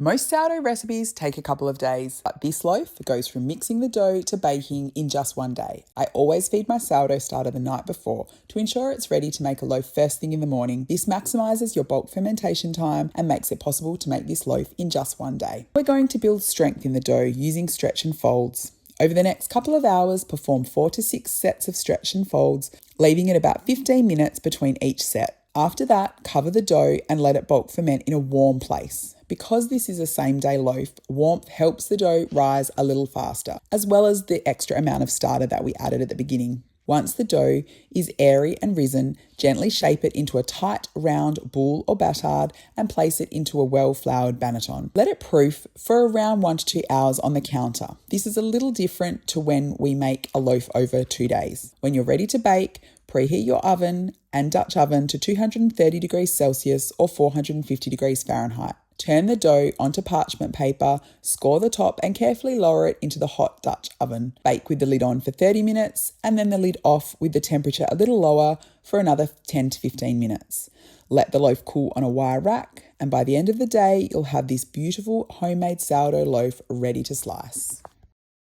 Most sourdough recipes take a couple of days, but this loaf goes from mixing the dough to baking in just one day. I always feed my sourdough starter the night before to ensure it's ready to make a loaf first thing in the morning. This maximises your bulk fermentation time and makes it possible to make this loaf in just one day. We're going to build strength in the dough using stretch and folds. Over the next couple of hours, perform 4 to 6 sets of stretch and folds, leaving it about 15 minutes between each set. After that, cover the dough and let it bulk ferment in a warm place. Because this is a same-day loaf, warmth helps the dough rise a little faster, as well as the extra amount of starter that we added at the beginning. Once the dough is airy and risen, gently shape it into a tight, round boule or batard and place it into a well-floured banneton. Let it proof for around 1 to 2 hours on the counter. This is a little different to when we make a loaf over 2 days. When you're ready to bake, preheat your oven and Dutch oven to 230 degrees Celsius or 450 degrees Fahrenheit. Turn the dough onto parchment paper, score the top and carefully lower it into the hot Dutch oven. Bake with the lid on for 30 minutes and then the lid off with the temperature a little lower for another 10 to 15 minutes. Let the loaf cool on a wire rack and by the end of the day, you'll have this beautiful homemade sourdough loaf ready to slice.